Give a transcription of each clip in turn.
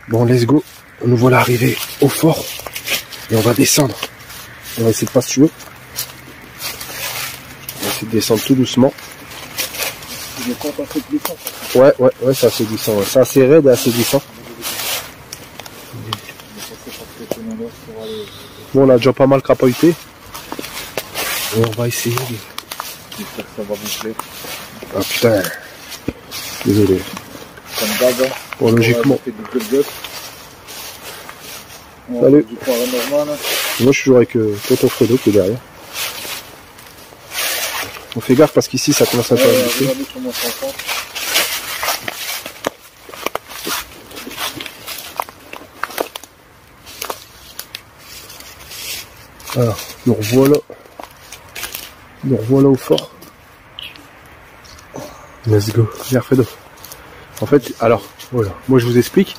Bon, let's go. Nous voilà arrivés au fort. Et on va descendre. On va essayer de pas se tuer. On va essayer de descendre tout doucement. Ouais, c'est assez glissant. Ouais. C'est assez raide et assez glissant. Bon, on a déjà pas mal crapahuté. Et on va essayer de... J'espère que ça va boucler. Ah putain. Désolé. Comme d'hab. Bon, logiquement. On salut. Moi je suis toujours avec Tonton Fredo qui est derrière. On fait gaffe parce qu'ici ça commence à faire glisser. Alors, nous revoilà au fort. Let's go. Viens Fredo. En fait, alors, voilà. Moi je vous explique.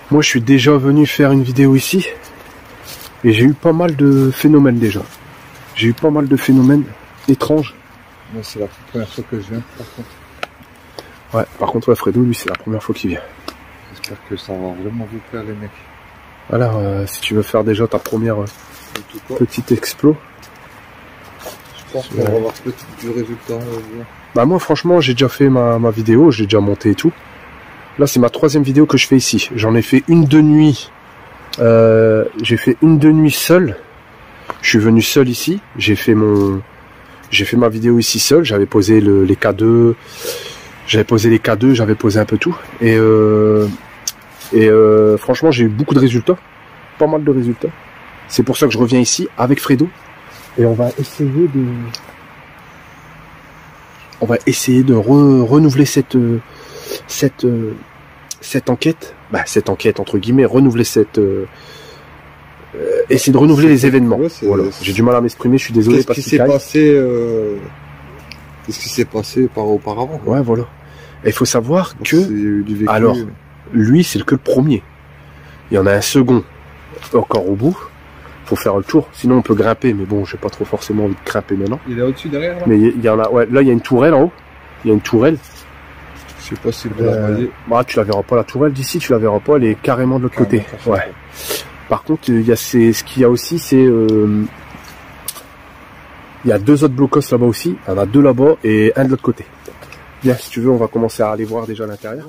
Moi je suis déjà venu faire une vidéo ici. Et j'ai eu pas mal de phénomènes déjà. J'ai eu pas mal de phénomènes étranges. Moi c'est la première fois que je viens par contre. Ouais, par contre ouais, Fredo lui c'est la première fois qu'il vient. J'espère que ça va vraiment vous plaire les mecs. Alors si tu veux faire déjà ta première petite explo. Je pense qu'on va avoir peut-être du résultat. Bah moi franchement j'ai déjà fait ma vidéo, j'ai déjà monté et tout. Là c'est ma 3e vidéo que je fais ici. J'en ai fait une de nuit. J'ai fait une de nuit seul. Je suis venu seul ici. J'ai fait ma vidéo ici seul. J'avais posé les K2. J'avais posé les K2. J'avais posé un peu tout. Et franchement j'ai eu beaucoup de résultats. Pas mal de résultats. C'est pour ça que je reviens ici avec Fredo. Et on va essayer de renouveler cette enquête. Bah, cette enquête entre guillemets, renouveler essayer de renouveler les événements. Ouais, voilà. J'ai du mal à m'exprimer, je suis désolé. Qu'est-ce qui s'est passé auparavant quoi. Ouais, voilà. Et il faut savoir que alors lui c'est que le premier. Il y en a un second encore au bout. Faut faire le tour, sinon on peut grimper, mais bon, j'ai pas trop forcément envie de grimper maintenant. Il est au-dessus derrière là. Mais il y en a, ouais, là il y a une tourelle en haut. Il y a une tourelle. Je sais pas si vous la voyez. Bah, tu la verras pas la tourelle d'ici, tu la verras pas, elle est carrément de l'autre côté. Ouais. Par contre, il y a ce qu'il y a aussi, c'est il y a 2 autres blocos là-bas aussi. Il y en a 2 là-bas et un de l'autre côté. Bien, si tu veux, on va commencer à aller voir déjà à l'intérieur.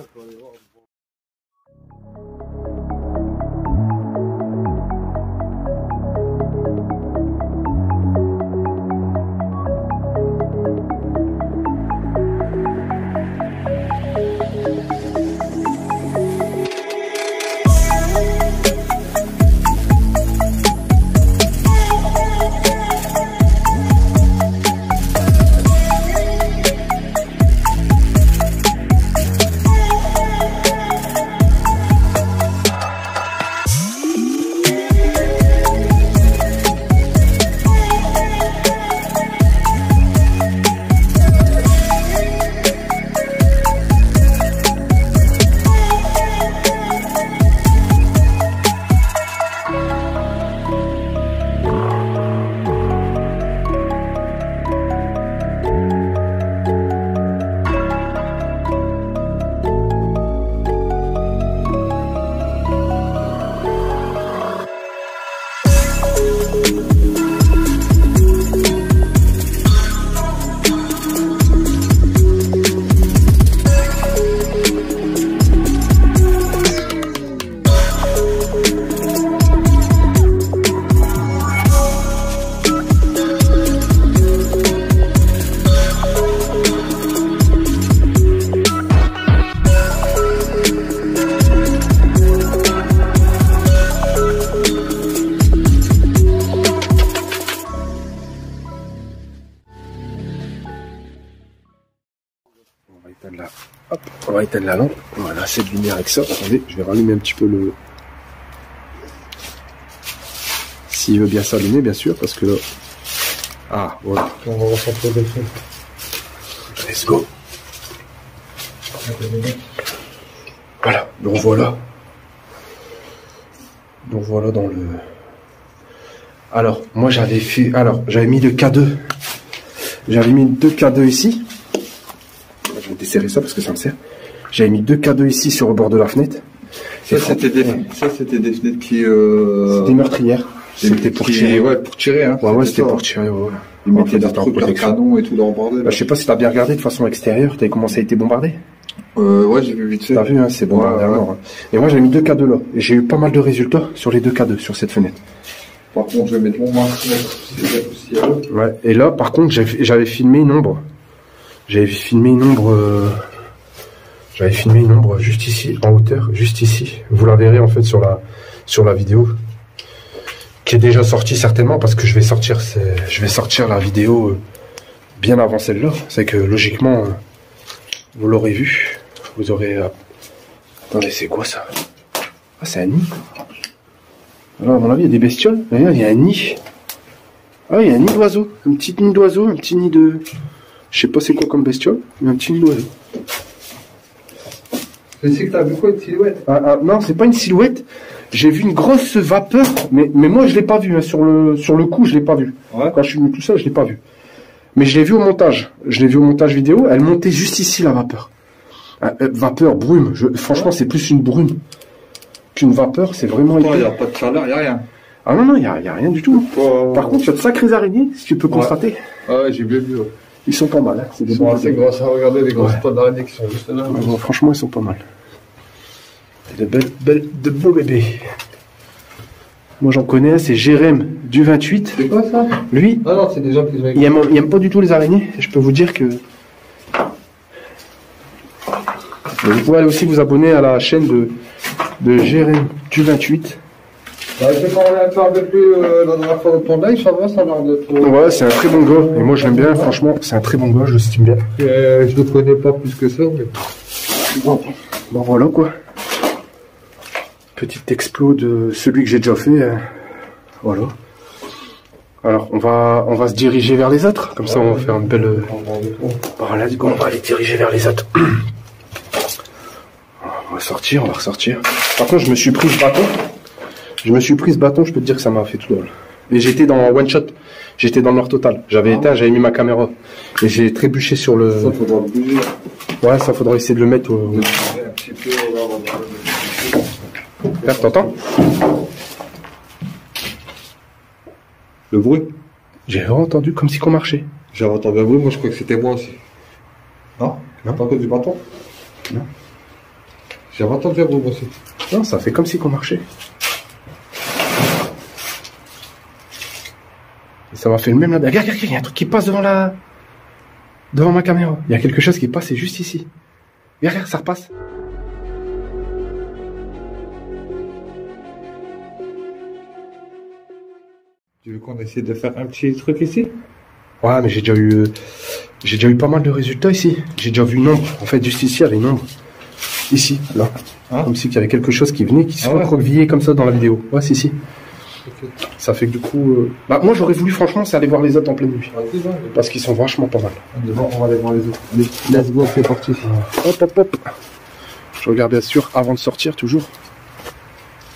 On va éteindre la lampe. Voilà, cette lumière avec ça. Attendez, je vais rallumer un petit peu le... S'il veut bien s'allumer, bien sûr, parce que là... Ah, voilà. On va recentrer le fond. Let's go. Voilà, donc voilà. Donc voilà dans le... Alors, moi j'avais fait... Alors, j'avais mis le K2. J'avais mis 2 K2 ici. Je vais desserrer ça parce que ça me sert. J'avais mis 2 K2 ici sur le bord de la fenêtre. Ça, c'était des fenêtres qui... C'était meurtrières. C'était pour tirer. Ouais, pour tirer, hein. Ouais, c'était pour tirer, ouais. Ils mettaient leurs trucs, leurs canons et tout leur bordel. Bah, je sais pas si t'as bien regardé de façon extérieure, t'avais comment ça a été bombardé? Ouais, j'ai vu vite fait. T'as vu, hein, c'est bombardé à mort. Et moi, j'ai mis 2 K2 là. Et j'ai eu pas mal de résultats sur les 2 K2, sur cette fenêtre. Par contre, je vais mettre mon masque. Ouais, et là, par contre, j'avais filmé une ombre. J'avais filmé une ombre juste ici, en hauteur, juste ici. Vous la verrez en fait sur la vidéo. Qui est déjà sortie certainement, parce que je vais sortir la vidéo bien avant celle-là. C'est que logiquement, vous l'aurez vu. Vous aurez... Attendez, c'est quoi ça? Ah, c'est un nid. Alors, à mon avis, il y a des bestioles. Regarde, il y a un nid. Ah, il y a un nid d'oiseau. Un petit nid d'oiseau, un petit nid de... Je sais pas c'est quoi comme bestiole, mais un petit nid d'oiseau. Je sais que t'as vu quoi, une silhouette? Non, c'est pas une silhouette. J'ai vu une grosse vapeur, mais moi je l'ai pas vu. Hein. Sur le coup, je l'ai pas vu. Ouais. Quand je suis venu tout seul, je l'ai pas vu. Mais je l'ai vu au montage. Je l'ai vu au montage vidéo. Elle montait juste ici, la vapeur. Vapeur, brume. Franchement, c'est plus une brume qu'une vapeur. C'est vraiment... Il n'y a pas de chaleur, il n'y a rien. Ah non, il n'y a rien du tout. Par contre, il y a de sacrées araignées, si tu peux constater. Ah ouais, j'ai bien vu. Ouais. Ils sont pas mal. Hein. Ils sont assez grosses à regarder, les grosses potes d'araignées qui sont juste là. Ouais, bon, franchement, ils sont pas mal. De beaux bébés. Moi, j'en connais un, c'est Jérém du 28. C'est quoi ça? Lui, ah non, c'est des gens qui ont... il aime pas du tout les araignées. Je peux vous dire que... Vous pouvez aller aussi vous abonner à la chaîne de Jérém du 28. Bah, c'est quand on a fait un peu plus la dernière fois de ton live, ça va, ça a l'air d'être... Ouais, c'est un très bon gars. Et moi, je l'aime bien, franchement. C'est un très bon gars, je l'estime bien. Je le connais pas plus que ça, mais... Bon, voilà, quoi. Petit explo de celui que j'ai déjà fait. Voilà. Alors, on va se diriger vers les autres. Comme ça, on va faire une belle... Voilà, on va aller diriger vers les autres. On va sortir, on va ressortir. Par contre, je me suis pris ce bâton. Je peux te dire que ça m'a fait tout drôle. Et j'étais dans one shot. J'étais dans le noir total. J'avais éteint, j'avais mis ma caméra. Et j'ai trébuché sur le... Ça, faudra le bouger. Ouais, ça faudra essayer de le mettre au... Un petit peu, Père, t'entends? le bruit? J'ai entendu comme si qu'on marchait. J'ai entendu un bruit, moi je crois que c'était moi aussi. Non? Non. Pas que du bâton? Non. J'ai entendu un bruit moi aussi. Non, ça fait comme si qu'on marchait. Et ça m'a fait le même là. Regarde, il y a un truc qui passe devant ma caméra. Il y a quelque chose qui passe, c'est juste ici. Regarde, ça repasse. Tu veux qu'on essaie de faire un petit truc ici? Ouais, mais j'ai déjà eu pas mal de résultats ici. J'ai déjà vu une ombre. En fait, juste ici, il y avait une ombre. Ici, là. Hein? Comme si il y avait quelque chose qui venait, qui se recroquevillait comme ça dans la vidéo. Ouais, c'est ici. Okay. Ça fait que du coup... Bah, moi, j'aurais voulu, franchement, c'est aller voir les autres en pleine nuit. Parce qu'ils sont vachement pas mal. On va aller voir les autres. Allez, let's go, c'est parti. Hop. Je regarde bien sûr avant de sortir, toujours.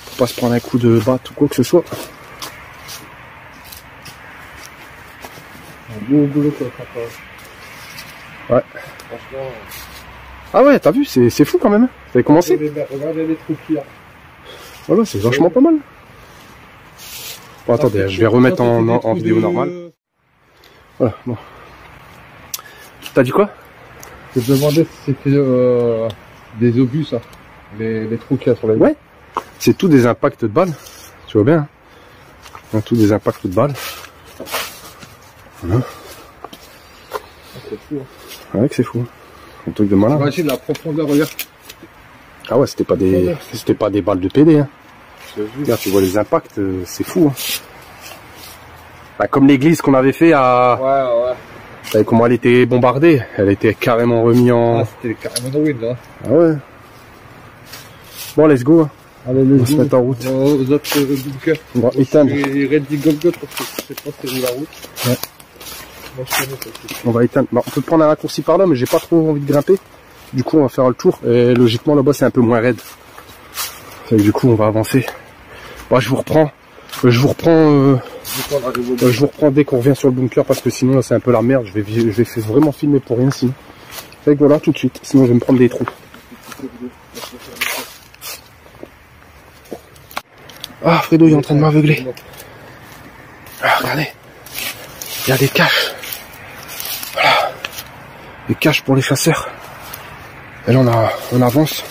Pour pas se prendre un coup de batte ou quoi que ce soit. Un beau boulot, quoi, ouais. Franchement... Ah ouais, t'as vu, c'est fou quand même. T'avais commencé? Regardez les trous qu'il y a. Voilà, c'est vachement pas mal. Bon, attendez, je vais remettre en vidéo normale. Voilà, bon. T'as dit quoi? Je te demandais si c'était des obus, ça. Les trous qu'il y a sur la ligne. Ouais. C'est tout des impacts de balles. Tu vois bien, hein, tout des impacts de balles. Voilà. C'est fou. Hein. Ouais, que c'est fou. Un truc de malin. Imagine la profondeur, regarde. Ah ouais, c'était pas des balles de PD, hein. Regarde, tu vois les impacts, c'est fou, hein. Bah, comme l'église qu'on avait fait à... Ouais. Vous savez comment elle était bombardée? Elle était carrément remise en... Ah, c'était carrément de ruine, là. Ah ouais. Bon, let's go. Hein. Allez, on va se mettre en route. Aux autres bunkers. On va éteindre. Et Reddy Golgoth, parce que je sais pas si c'est la route. Ouais. Moi, je connais ça. On va éteindre. Bon, on peut prendre un raccourci par là, mais j'ai pas trop envie de grimper. Du coup, on va faire le tour. Et logiquement, là-bas, c'est un peu moins raide. Et du coup, on va avancer. Bon, je vous reprends dès qu'on revient sur le bunker, parce que sinon, là, c'est un peu la merde. Je vais vraiment filmer pour rien, sinon. Fait que voilà, tout de suite. Sinon, je vais me prendre des trous. Ah, Fredo, il est en train de m'aveugler. Ah, regardez. Il y a des caches. Voilà. Des caches pour les chasseurs. Et là, on avance.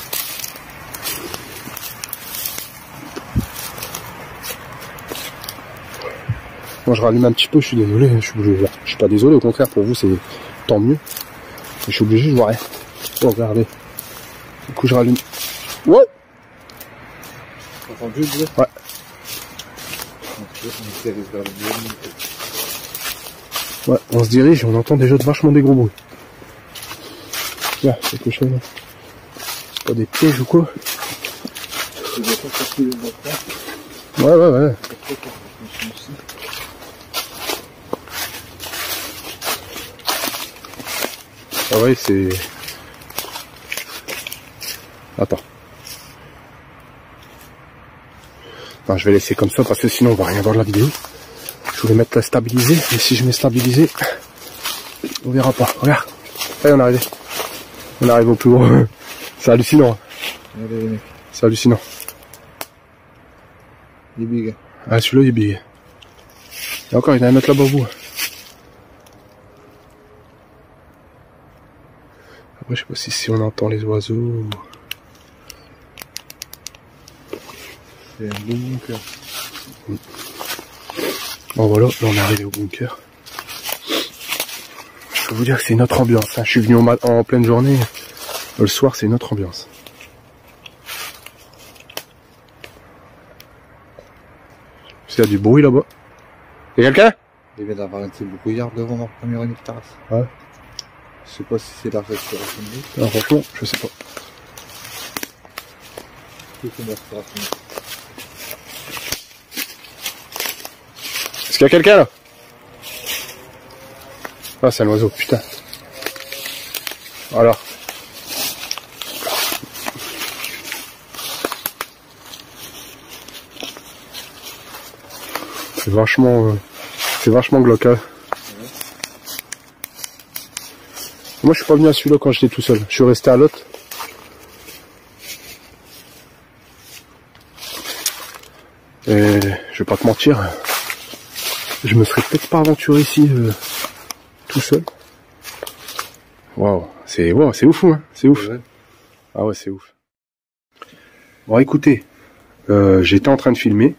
Moi, je rallume un petit peu, je suis désolé. Je suis pas désolé, au contraire, pour vous, c'est tant mieux. Je suis obligé, je vois rien. Oh, regardez. Du coup, je rallume. Ouais. T'as entendu le bruit? Ouais. Ouais, on se dirige et on entend déjà vachement des gros bruits. Là, quelque chose. C'est pas des pièges ou quoi? Ouais. Ah ouais, c'est... Attends. Non, je vais laisser comme ça parce que sinon on va rien voir de la vidéo. Je voulais mettre la stabilisée, mais si je mets stabilisé, on verra pas. Regarde. Allez, on est arrivé. On arrive au plus haut. C'est hallucinant. Allez, c'est hallucinant. Il est big. Ah, celui-là, il est big. Et encore, il y en a un autre là-bas au bout. Après, je sais pas si on entend les oiseaux ou... C'est un bon bunker. Bon voilà, là on est arrivé au bunker. Je peux vous dire que c'est une autre ambiance. Hein. Je suis venu en pleine journée. Le soir, c'est une autre ambiance. Il y a du bruit là-bas. Y'a quelqu'un? Il vient d'avoir un petit brouillard devant ma première unique terrasse. Ouais. Je sais pas si c'est la respiration de l'eau. Ah, franchement, je sais pas. C'est une respiration de l'eau. Est-ce qu'il y a quelqu'un là? Ah, c'est un oiseau, putain. Voilà. C'est vachement glauque. Hein. Moi, je suis pas venu à celui-là quand j'étais tout seul. Je suis resté à l'autre. Et je vais pas te mentir. Je me serais peut-être pas aventuré ici tout seul. Waouh, c'est ouf, hein. C'est ouf. Ouais. Ah ouais, c'est ouf. Bon, écoutez, j'étais en train de filmer.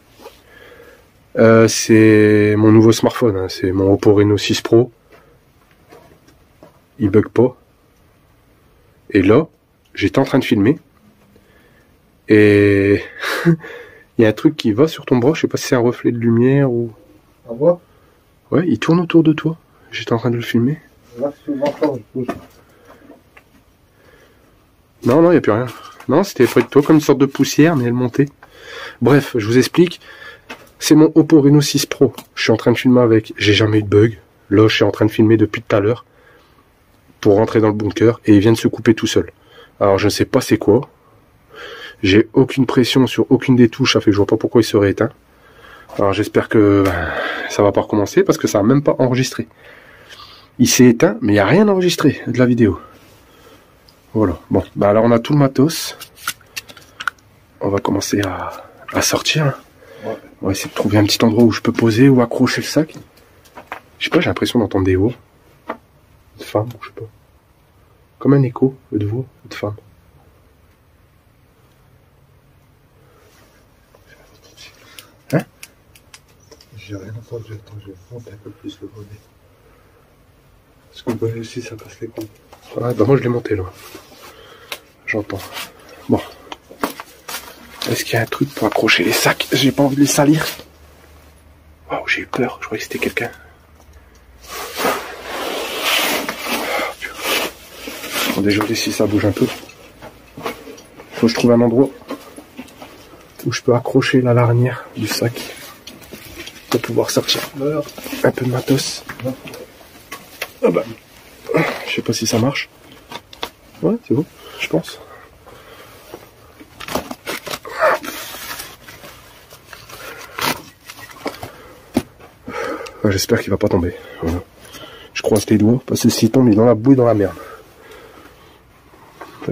C'est mon nouveau smartphone, hein. C'est mon Oppo Reno 6 Pro. Il bug pas. Et là, j'étais en train de filmer. Et il y a un truc qui va sur ton bras. Je sais pas si c'est un reflet de lumière ou... On voit? Ouais, il tourne autour de toi. J'étais en train de le filmer. Là, souvent, je bouge. Non, il n'y a plus rien. Non, c'était près de toi comme une sorte de poussière, mais elle montait. Bref, je vous explique. C'est mon Oppo Reno 6 Pro. Je suis en train de filmer avec. J'ai jamais eu de bug. Là, je suis en train de filmer depuis tout à l'heure pour rentrer dans le bunker et il vient de se couper tout seul. Alors, je ne sais pas c'est quoi. J'ai aucune pression sur aucune des touches. Ça fait que je vois pas pourquoi il serait éteint. Alors, j'espère que ça va pas recommencer parce que ça a même pas enregistré. Il s'est éteint, mais il n'y a rien enregistré de la vidéo. Voilà. Bon, bah alors on a tout le matos. On va commencer à sortir. Ouais. On va essayer de trouver un petit endroit où je peux poser ou accrocher le sac. Je sais pas, j'ai l'impression d'entendre des voix. De femmes, je sais pas. Comme un écho de voix de femmes. Hein? J'ai rien entendu. Attends, je vais monter un peu plus le bonnet. Parce que le bonnet aussi, ça passe les couilles. Ouais, bah moi je l'ai monté là. J'entends. Bon. Est-ce qu'il y a un truc pour accrocher les sacs? J'ai pas envie de les salir. Waouh, j'ai eu peur. Je croyais que c'était quelqu'un. Bon, désolé si ça bouge un peu. Faut que je trouve un endroit où je peux accrocher la larnière du sac pour pouvoir sortir un peu de matos. Ah bah. Je sais pas si ça marche. Ouais, c'est bon, je pense. J'espère qu'il va pas tomber. Voilà. Je croise les doigts parce que s'il tombe, il est dans la boue et dans la merde.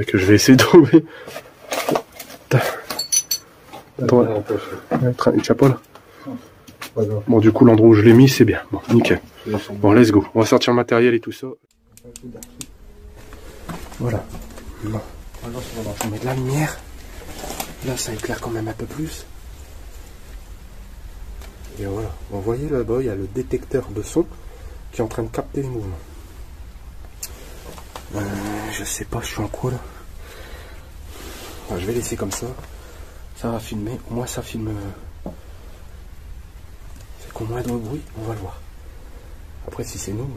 Que je vais essayer de trouver. Toi, il tient pas là. Bon, du coup, l'endroit où je l'ai mis, c'est bien. Bon, nickel. Bon, let's go. On va sortir le matériel et tout ça. Voilà. Bon. On met de la lumière. Là, ça éclaire quand même un peu plus. Et voilà. Vous voyez là-bas, il y a le détecteur de son qui est en train de capter les mouvements. Je sais pas, je suis en quoi là. Enfin, je vais laisser comme ça. Ça va filmer. Au moins, ça filme. C'est qu'au moins de bruit, on va le voir. Après, si c'est nous.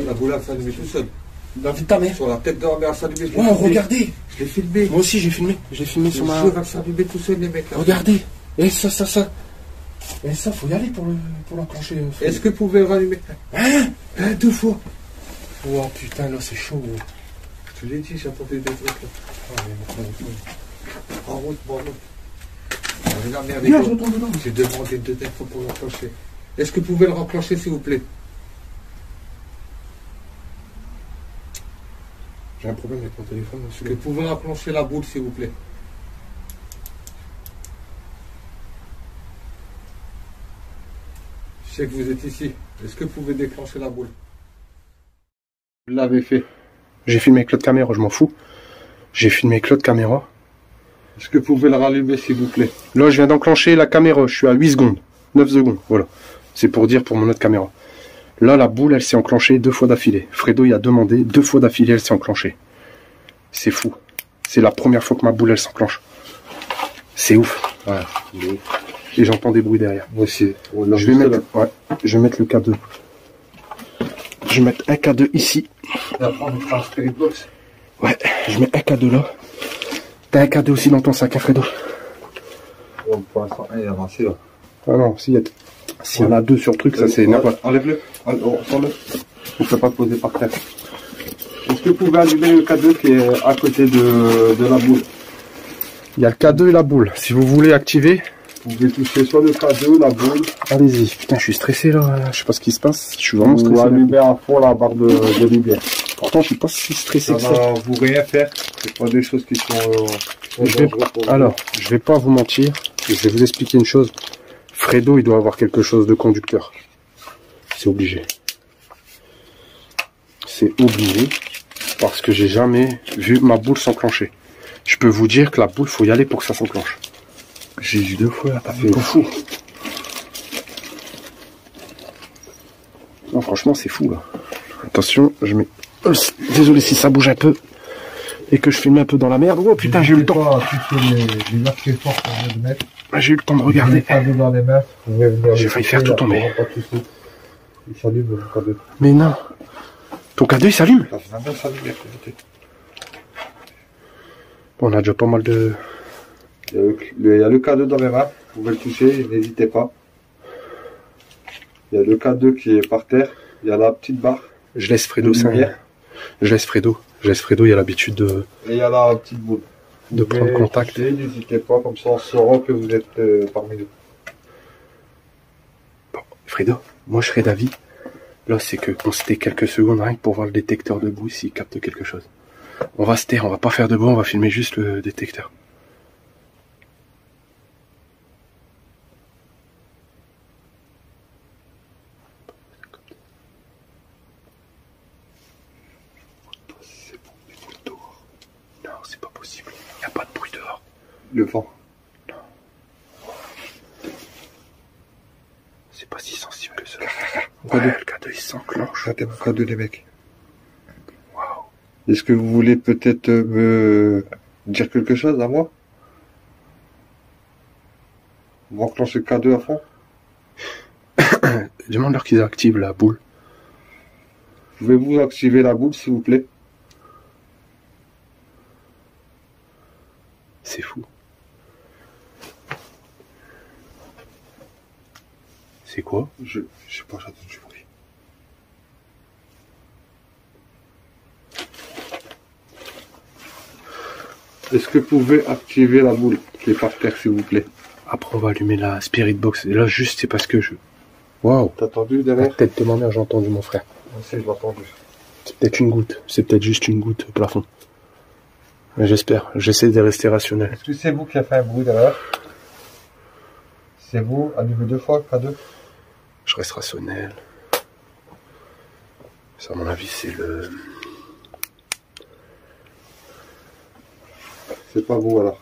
La boule a s'allumer tout seul. La vie de ta mère. Sur la tête de la mère s'allumer. Oh, regardez. Je l'ai filmé. Moi aussi, j'ai filmé. J'ai filmé sur ma. Le va s'allumer tout seul, les mecs. Là. Regardez. Et ça. Et ça, faut y aller pour l'enclencher. Est-ce que vous pouvez le rallumer? Hein? 2 fois. Oh putain, là, c'est chaud. Je te l'ai dit, j'attendais des trucs là. En route, bon, la merde, Viens, je retourne dedans. J'ai demandé 2 fois pour l'enclencher. Est-ce que vous pouvez le renclencher, s'il vous plaît? J'ai un problème avec mon téléphone. Est-ce que vous pouvez enclencher la boule, s'il vous plaît? Je sais que vous êtes ici. Est-ce que vous pouvez déclencher la boule? Vous l'avez fait. J'ai filmé avec l'autre caméra, je m'en fous. J'ai filmé avec l'autre caméra. Est-ce que vous pouvez le rallumer, s'il vous plaît? Là, je viens d'enclencher la caméra. Je suis à 8 secondes. 9 secondes, voilà. C'est pour dire pour mon autre caméra. Là, la boule, elle s'est enclenchée 2 fois d'affilée. Fredo, il a demandé 2 fois d'affilée, elle s'est enclenchée. C'est fou. C'est la première fois que ma boule, elle s'enclenche. C'est ouf. Ouais. Et j'entends des bruits derrière. Moi aussi. Je vais mettre le K2. Je vais mettre un K2 ici. Et après, on mettra un spirit box. Ouais, je mets un K2 là. T'as un K2 aussi dans ton sac, hein, Fredo? Bon, pour l'instant, il est avancé là. Ah non, s'il y en a 2 sur le truc, ça c'est n'importe. Enlève-le. Sors-le. On ne peut pas le poser par terre. Est-ce que vous pouvez allumer le K2 qui est à côté de la boule? Il y a le K2 et la boule. Si vous voulez activer, vous pouvez toucher soit le K2, la boule. Allez-y. Putain, je suis stressé là. Je sais pas ce qui se passe. Je suis vraiment stressé. Vous allumez à fond la barre de lumière. Pourtant, je suis pas si stressé que ça. Ça va vous rien faire. C'est pas des choses qui sont Alors, je vais pas vous mentir. Je vais vous expliquer une chose. Fredo, il doit avoir quelque chose de conducteur. C'est obligé. C'est obligé. Parce que j'ai jamais vu ma boule s'enclencher. Je peux vous dire que la boule, faut y aller pour que ça s'enclenche. J'ai eu 2 fois, là, c'est fou. Non, franchement, c'est fou, là. Attention, je mets... Désolé si ça bouge un peu. Et que je filme un peu dans la merde. Oh putain, j'ai eu le temps. J'ai eu le temps de regarder. J'ai failli faire tout tomber. Il s'allume le K2. Mais non. Ton K2 il s'allume? Bon, on a déjà pas mal de... Il y a le K2 dans mes mains. Vous pouvez le toucher, n'hésitez pas. Il y a le K2 qui est par terre. Il y a la petite barre. Je laisse Fredo, ça. Je laisse Fredo, il a l'habitude de... Et il y a la petite boule. De prendre contact. N'hésitez pas, comme ça on saura que vous êtes parmi nous. Bon, Fredo, moi je serais d'avis. Là, c'est que on se tait quelques secondes rien que pour voir le détecteur de bruit s'il capte quelque chose. On va se taire, on va pas faire de bruit, on va filmer juste le détecteur. Non, c'est pas possible. Il n'y a pas de bruit dehors. Le vent. Non. C'est pas si sensible que ça. Ouais, le K2 il s'enclenche. Regardez mon K2 les mecs. Waouh. Est-ce que vous voulez peut-être me dire quelque chose à moi? Vous enclenchez le K2 à fond? Demande-leur qu'ils activent la boule. Pouvez-vous activer la boule s'il vous plaît? C'est fou. C'est quoi? Je sais pas, j'attends du bruit. Est-ce que vous pouvez activer la boule qui est par terre s'il vous plaît? Après on va allumer la Spirit Box. Et là juste c'est parce que je... Waouh. T'as entendu derrière? La tête de ma mère, j'ai entendu mon frère. Moi aussi je l'ai entendu. C'est peut-être une goutte. C'est peut-être juste une goutte au plafond. J'espère. J'essaie de rester rationnel. Est-ce que c'est vous qui a fait un bruit derrière? C'est vous, allumez 2 fois, K2. Je reste rationnel. Ça, à mon avis, c'est le... C'est pas vous alors.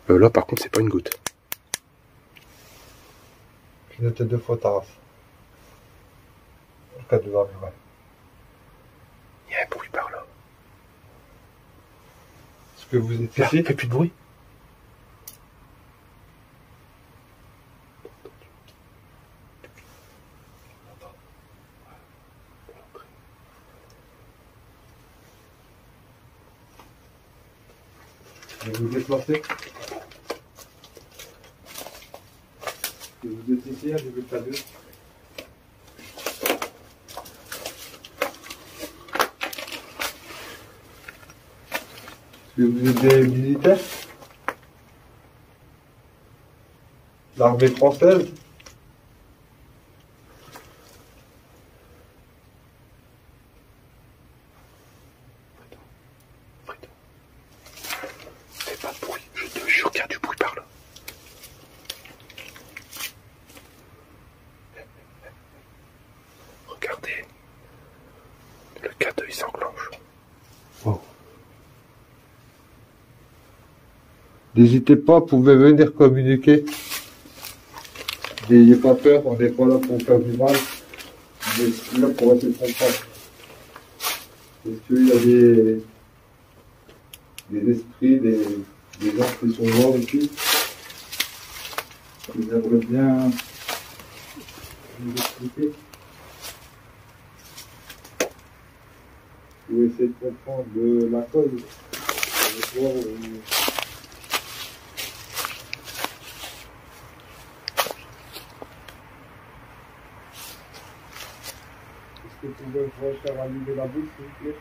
Là, par contre, c'est pas une goutte. Clignoté 2 fois ta race. K2 va arriver. Il y a un bruit par là. Est-ce que vous êtes Là, ici? fais plus de bruit. Vous vous déplacez? Vous êtes ici, allumez K2. Est-ce que vous êtes des militaires? L'armée française? Fais pas de bruit. Je te jure qu'il y a du bruit par là. Regardez. Le K2, il s'enclenche. Oh. N'hésitez pas, vous pouvez venir communiquer. N'ayez pas peur, on n'est pas là pour faire du mal. On est là pour essayer de comprendre. Est-ce qu'il y a des esprits, des gens qui sont morts ici? Ils aimeraient bien nous expliquer. Ou essayer de comprendre la cause. Est-ce que vous pouvez faire allumer la bouche, s'il vous plaît?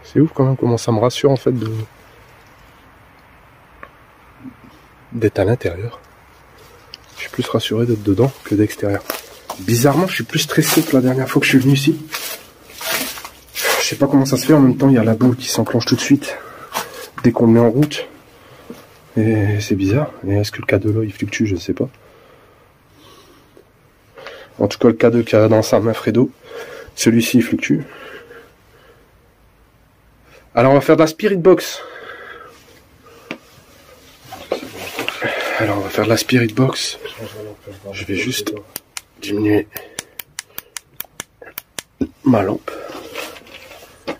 C'est ouf quand même comment ça me rassure en fait d'être à l'intérieur. Je suis plus rassuré d'être dedans que d'extérieur. Bizarrement, je suis plus stressé que la dernière fois que je suis venu ici. Je sais pas comment ça se fait, en même temps il y a la boule qui s'enclenche tout de suite dès qu'on le met en route. Et c'est bizarre. Et est-ce que le K2 là il fluctue? Je ne sais pas. En tout cas le K2 qui a dans sa main Fredo, celui-ci il fluctue. Alors on va faire de la spirit box. Alors on va faire de la spirit box. Je vais juste diminuer ma lampe.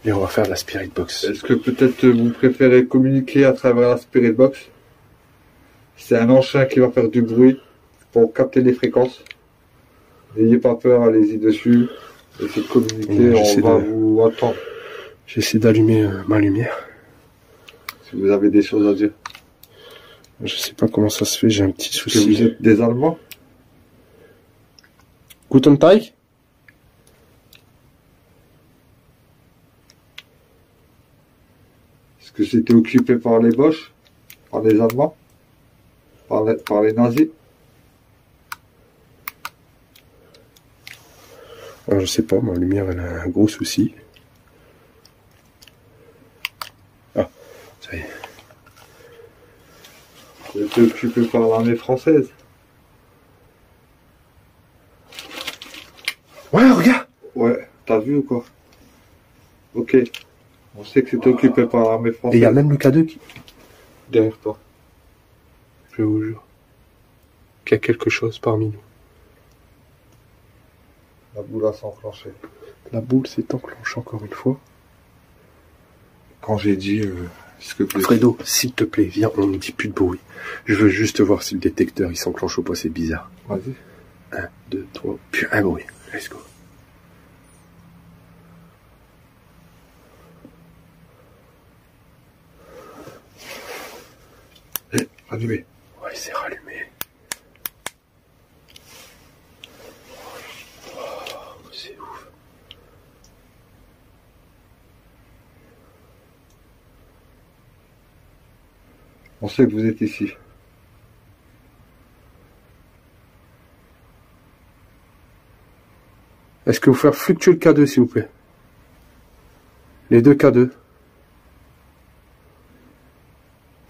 Et on va faire de la spirit box. Est-ce que peut-être vous préférez communiquer à travers la spirit box? C'est un engin qui va faire du bruit pour capter les fréquences. N'ayez pas peur, allez-y dessus. Essayez de communiquer, on va vous attendre. J'essaie d'allumer ma lumière. Si vous avez des choses à dire. Je sais pas comment ça se fait, j'ai un petit Est-ce souci. que vous êtes des Allemands? Guten Tag. Est-ce que c'était occupé par les Boches? Par les Allemands? Par les nazis? Alors, je sais pas, ma lumière elle a un gros souci. Ah, ça y est. C'était occupé par l'armée française? Ouais, regarde. Ouais, t'as vu ou quoi? Ok. On sait que c'était occupé par l'armée Et française. il y a même le K2 qui... derrière toi. Je vous jure. Qu'il y a quelque chose parmi nous. La boule a s'enclenché. La boule s'est enclenchée encore une fois. Quand j'ai dit, est-ce que vous... Fredo, s'il te plaît, viens, on ne dit plus de bruit. Je veux juste voir si le détecteur il s'enclenche ou pas, c'est bizarre. Vas-y. 1, 2, 3, puis un bruit. Let's go. Allumé. Ouais, c'est rallumé. Oh, c'est ouf. On sait que vous êtes ici. Est-ce que vous pouvez fluctuer le K2 s'il vous plaît? Les deux K2.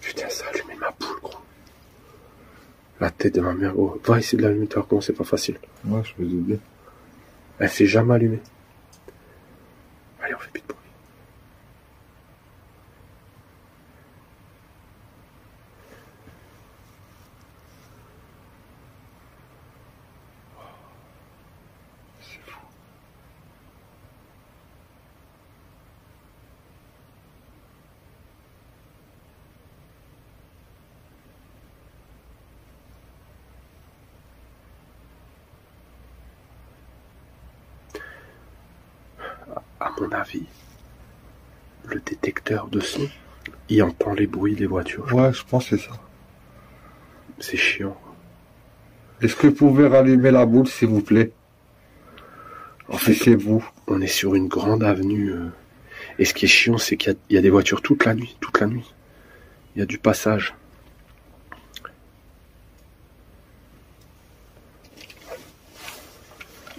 Putain, ça a allumé ma poule, gros. La tête de ma mère, gros. Va essayer de l'allumer, tu vois comment c'est pas facile. Ouais, je me doute bien. Elle s'est jamais allumée. Allez, on fait plus de bruit. C'est fou. À mon avis, le détecteur de son, il entend les bruits des voitures. Ouais, je pense que c'est ça. C'est chiant. Est-ce que vous pouvez rallumer la boule, s'il vous plaît? En fait, c'est vous. On est sur une grande avenue. Et ce qui est chiant, c'est qu'il y a des voitures toute la nuit. Toute la nuit. Il y a du passage.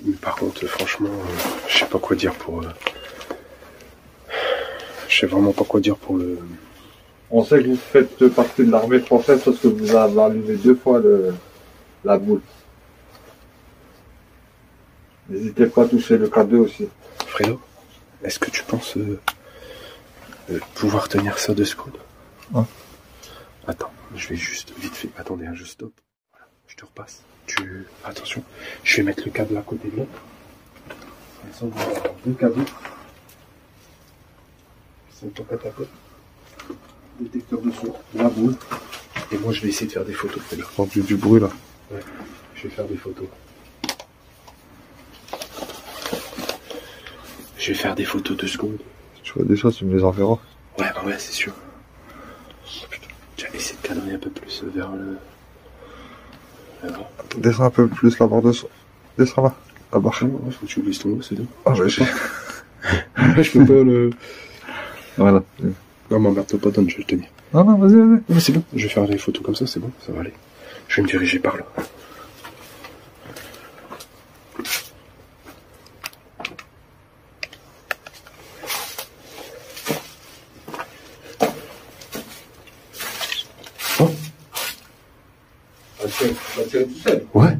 Mais par contre, franchement, je sais pas quoi dire pour... Je sais vraiment pas quoi dire pour le... On sait que vous faites partie de l'armée française parce que vous avez allumé 2 fois la boule. N'hésitez pas à toucher le K2 aussi. Fredo, est-ce que tu penses pouvoir tenir ça 2 secondes? Ouais. Attends, je vais juste vite fait. Attendez, je stop. Voilà, je te repasse. Attention, je vais mettre le câble à côté de l'autre. Comme ça, on va avoir 2 câbles. C'est ton côte à côte. Détecteur de son, la boule. Et moi, je vais essayer de faire des photos. J'ai entendu du bruit là. Ouais, je vais faire des photos. Je vais faire des photos 2 secondes. Tu vois déjà, tu me les enverras. Ouais, c'est sûr. Oh, putain, j'ai essayé de cadrer un peu plus vers le... Là-bas. Descends un peu plus la barre de son. Descends là. La barre. Ouais, faut que tu oublies ton haut, c'est tout. Ah, ouais, je peux pas le... Voilà. Non, m'emmerde pas, donne, je vais le tenir. Non, vas-y. Ouais, c'est bon, je vais faire des photos comme ça, c'est bon, ça va aller. Je vais me diriger par là. Oh. Ça a tiré tout seul. Ouais.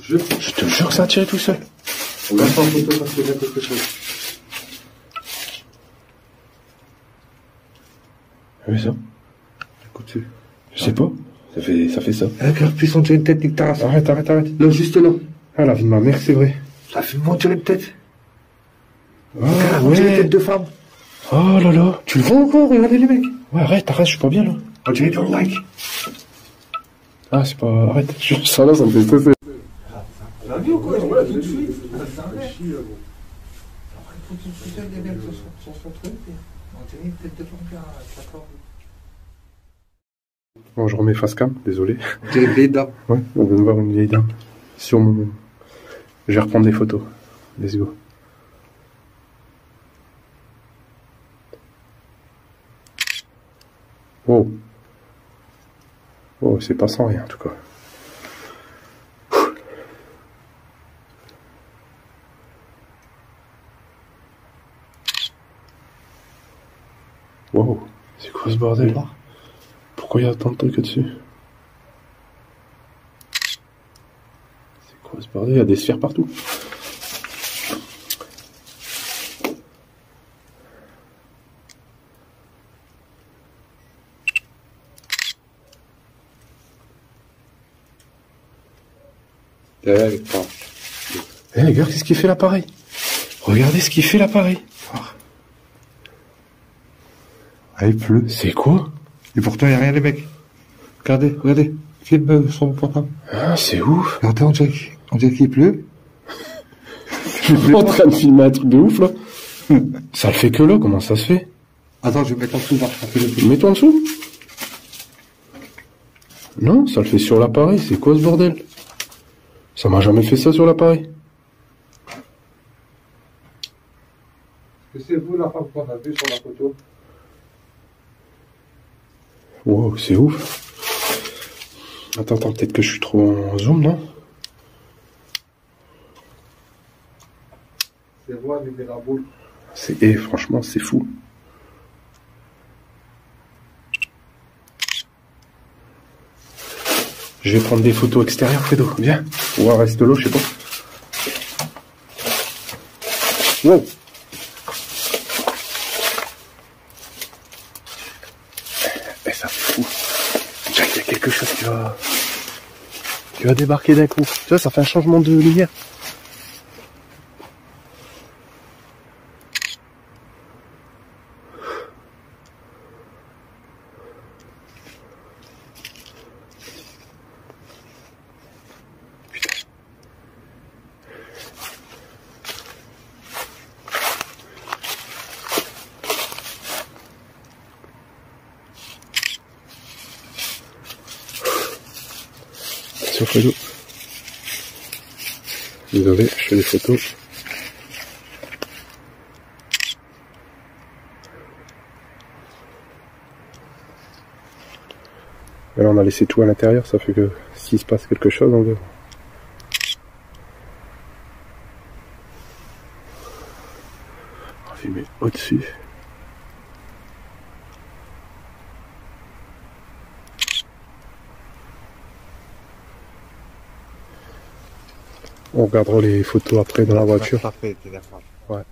Je te jure que ça a tiré tout seul. On va faire en photo parce que j'ai quelque chose. Oui, ça. Écoute, Je sais pas. Ça fait ça. Regarde, puis on dirait une tête, Nick Taras. Arrête. Là, juste là. Ah, la vie de ma mère, c'est vrai. Ça fait monter une tête. Ah, On dirait une ouais. tête de femme. Oh là là. Tu le vois encore? Regardez les mecs. Ouais, arrête, je suis pas bien là. On dirait ton like. Ah, c'est pas... Arrête, ça là, ça me fait stresser. T'as vu ou quoi? Je vois tout de suite. Après, il faut que tu te souviennes des mecs sur son truc. On dirait une tête de femme qui a 4 ans. Bon, je remets face cam, désolé. On dirait une vieille dame. Ouais, on vient de voir une vieille dame. Sur mon... Je vais reprendre des photos. Let's go. Oh. Oh, c'est pas sans rien en tout cas. Wow, c'est quoi ce bordel là? Pourquoi il y a tant de trucs dessus? C'est quoi ce bordel? Il y a des sphères partout. Derrière, il parle. Eh les gars, qu'est-ce qu'il fait l'appareil? Regardez ce qu'il fait l'appareil. Ah, il pleut. C'est quoi? Et pourtant, il n'y a rien, les mecs. Regardez. Filme sur mon portable. Ah, c'est ouf. Regardez, on dirait qu'il pleut. Je suis en train de filmer un truc de ouf là. Ça le fait que là, comment ça se fait? Attends, je vais mettre en dessous, voir. Mets-toi en dessous. Non, ça le fait sur l'appareil, c'est quoi ce bordel? Ça m'a jamais fait ça sur l'appareil. Est-ce que c'est vous la femme qu'on a vue sur la photo? Wow, c'est ouf. Attends, peut-être que je suis trop en zoom, non? C'est vous allumer la boule. Franchement, c'est fou. Je vais prendre des photos extérieures, Fredo. Viens. On va rester l'eau, je sais pas. Wow. Et ça fout. Déjà, il y a quelque chose qui va débarquer d'un coup. Tu vois, ça fait un changement de lumière. Sur Fredo. Désolé, je fais des photos. Et là, on a laissé tout à l'intérieur, ça fait que s'il se passe quelque chose, on verra. On va filmer au-dessus. On regardera les photos après dans la voiture. Ouais.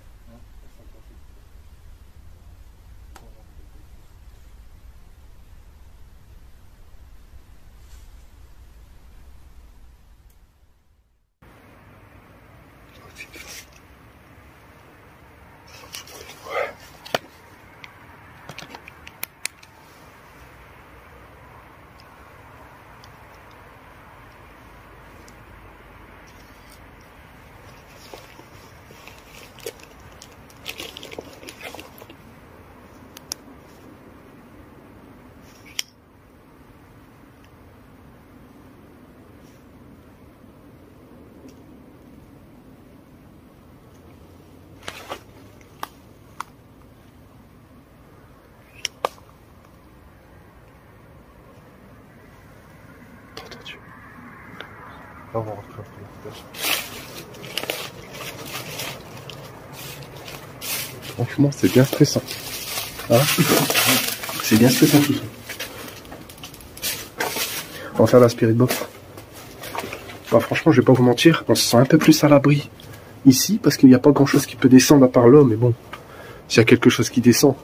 Franchement, c'est bien stressant. Hein, c'est bien stressant tout ça. On va faire la spirit box. Bah, franchement, je vais pas vous mentir, on se sent un peu plus à l'abri ici parce qu'il n'y a pas grand chose qui peut descendre à part l'homme. Mais bon, s'il y a quelque chose qui descend,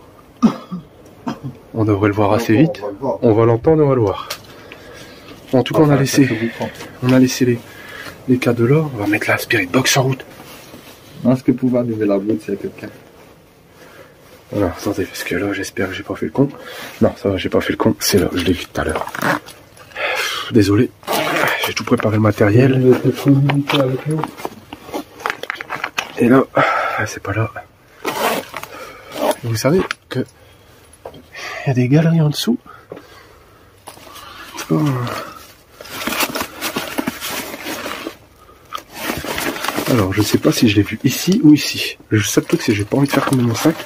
on devrait le voir assez vite. On va l'entendre, on va le voir. Bon, en tout cas, on a laissé les cas de l'or. On va mettre la spirit box en route. Est-ce que pouvoir allumer la route s'il y a quelqu'un? Voilà, attendez, parce que là, j'espère que j'ai pas fait le con. Non, ça va, j'ai pas fait le con. C'est là, je l'ai vu tout à l'heure. Désolé, j'ai tout préparé le matériel. Et là, c'est pas là. Vous savez que il y a des galeries en dessous. Oh. Alors, je sais pas si je l'ai vu ici ou ici. Le seul truc, c'est que j'ai pas envie de faire tomber mon sac.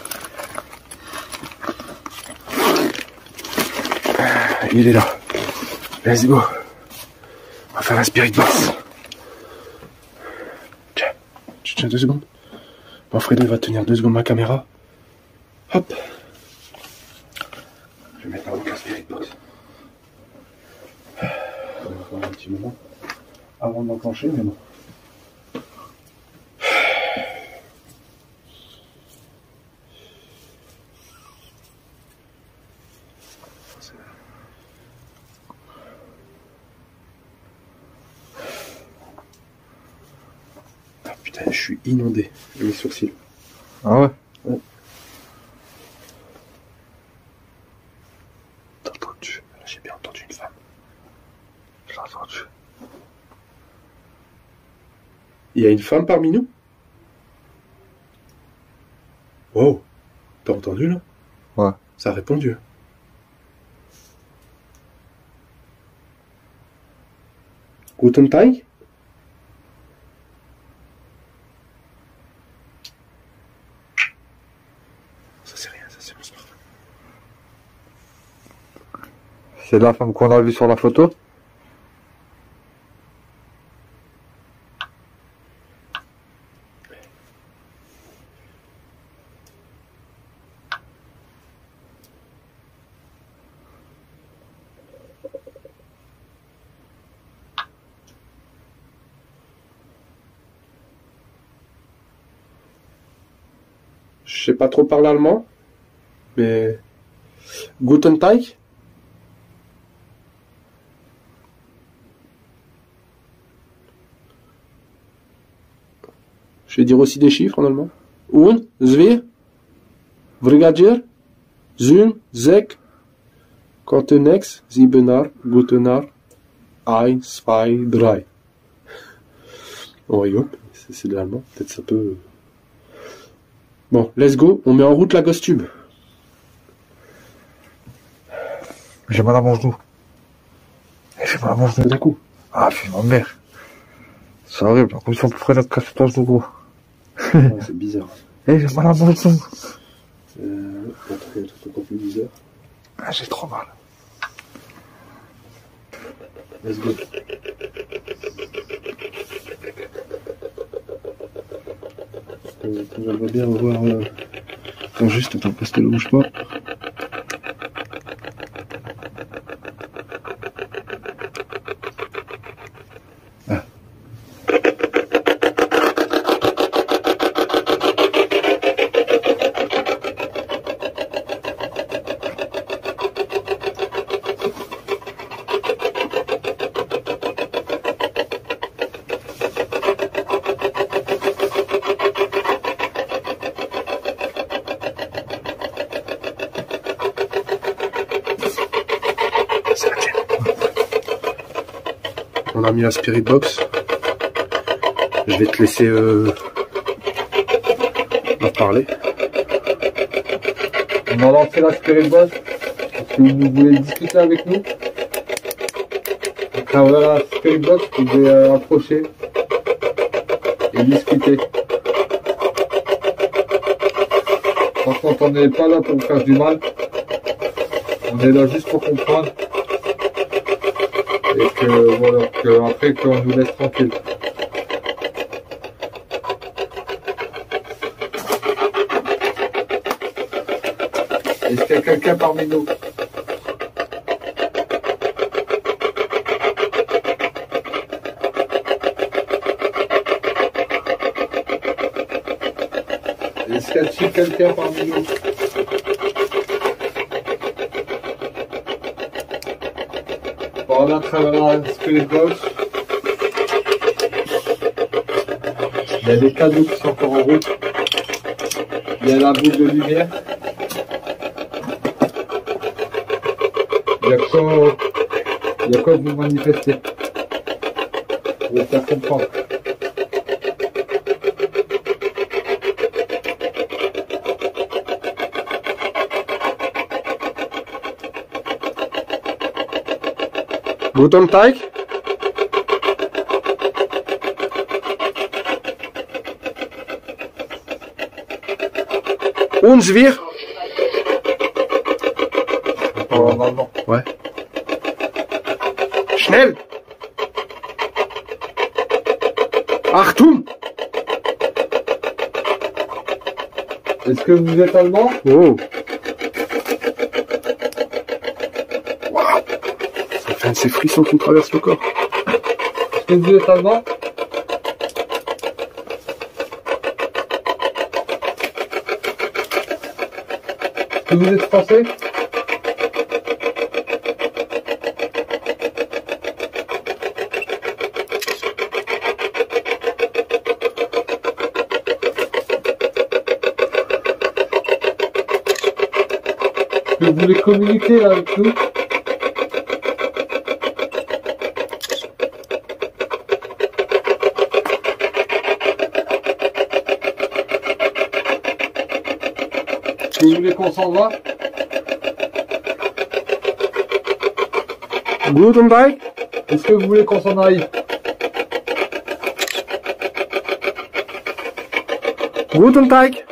Il est là. Let's go. On va faire la spirit box. Tiens, tu tiens 2 secondes. Bon, Fredo va tenir 2 secondes ma caméra. Hop. Je vais mettre en route la spirit box. On va faire un petit moment avant de m'enclencher, mais bon. Je suis inondé de mes sourcils. Ah ouais? Ouais. T'as entendu? Là, j'ai bien entendu une femme. J'ai entendu. Il y a une femme parmi nous? Wow. T'as entendu là? Ouais. Ça a répondu. Guten Tag? C'est la femme qu'on a vue sur la photo? sais pas trop parler allemand, mais Guten Tag. Je vais dire aussi des chiffres en allemand. Un, zwei, Brigadier, Züm, Zek, Kontenex, Siebenar, Gutenar, 1, 2, 3. On rigole, c'est de l'allemand, peut-être ça peut... Bon, let's go, on met en route la gosse tube. J'ai mal à mon genou. J'ai mal à mon genou. D'un coup. Ah, putain, ma mère. C'est horrible, comme si on pouvait notre casser ton genou, gros. Ouais, c'est bizarre. J'ai mal à mon genou. Attends, il y a un truc encore plus bizarre. Ah, j'ai trop mal. Let's go. J'aimerais bien revoir... Attends, juste, attends, parce que ne bouge pas. Ah. On a mis la Spirit Box. Je vais te laisser en parler. On a lancé la Spirit Box. Est-ce que vous voulez discuter avec nous? À travers la Spirit Box, vous pouvez approcher et discuter. Par contre, on n'est pas là pour vous faire du mal. On est là juste pour comprendre. Et que voilà, après qu'on nous laisse tranquille. Est-ce qu'il y a quelqu'un parmi nous? Est-ce qu'il y a quelqu'un parmi nous? On a à travers la Spirit Box. Il y a des cadeaux qui sont encore en route. Il y a la boule de lumière. Il y a quoi vous manifester. Je vais faire comprendre. Guten Tag. Uns wir. En allemand. Ouais. Schnell. Achtung. Est-ce que vous êtes allemand? Oh. Waouh. Ça fait un de ces frissons qui me traversent le corps. Est-ce que vous êtes allemand? Est-ce que vous êtes français? Est-ce que vous voulez communiquer là, avec nous? Est-ce que vous voulez qu'on s'en va? Guten Tag. Est-ce que vous voulez qu'on s'en aille? Guten Tag.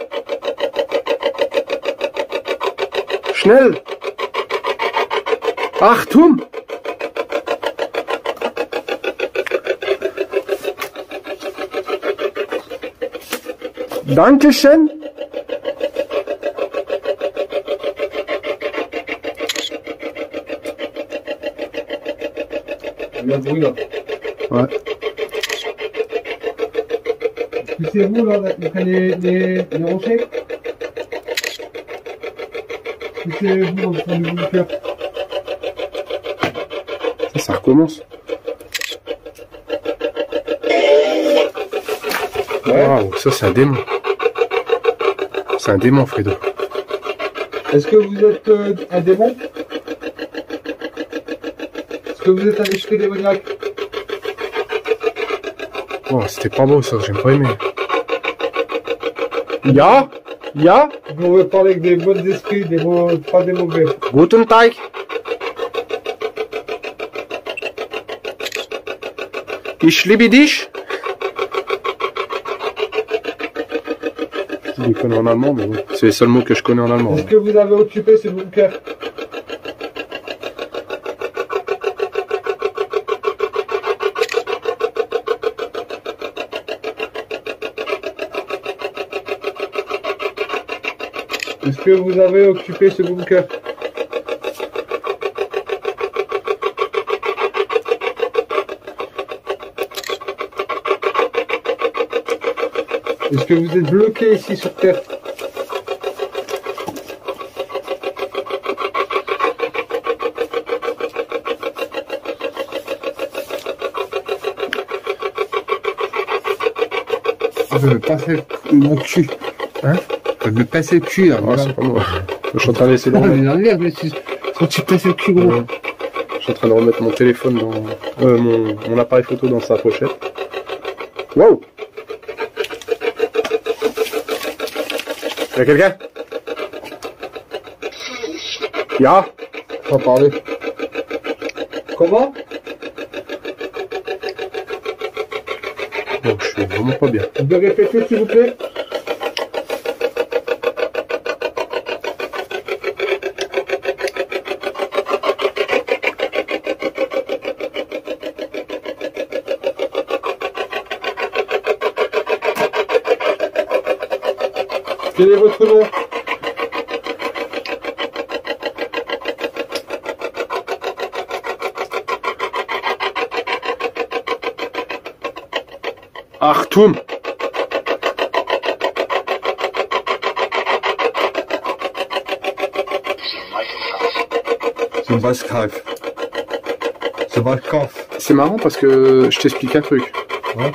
Schnell. Achtung. Dankeschön. Il y a le bruit là. Ouais. Est-ce que c'est vous là, les rochers? poussez-vous dans le fond du bunker. Ça recommence. Waouh, ça c'est un démon. C'est un démon, Fredo. Est-ce que vous êtes un démon? Est-ce que vous êtes un esprit démoniaque? Oh, c'était pas beau ça, j'ai pas aimé. Ya? Nous, on veut parler avec des bons esprits, des mots, pas des mauvais. Guten Tag. Ich liebe dich. Je les connais en allemand, mais bon, c'est les seuls mots que je connais en allemand. Est-ce que vous avez occupé ce bunker? Est-ce que vous avez occupé ce bunker? Est-ce que vous êtes bloqué ici sur Terre? Je vais me passer mon cul. Hein? Je vais me passer le cul là. Ah, c'est pas moi. Je suis en train de laisser le Non, remettre. mais enlève, faut que tu te passes le cul, gros. Ouais. Je suis en train de remettre mon téléphone dans... mon appareil photo dans sa pochette. Wow! Y'a quelqu'un? Ya? On va parler. Comment? Oh, je suis vraiment pas bien. Vous pouvez répéter, s'il vous plaît? Quel est votre nom? Achtung! C'est Vascaf. C'est Vascaf. C'est marrant parce que je t'explique un truc. Ouais.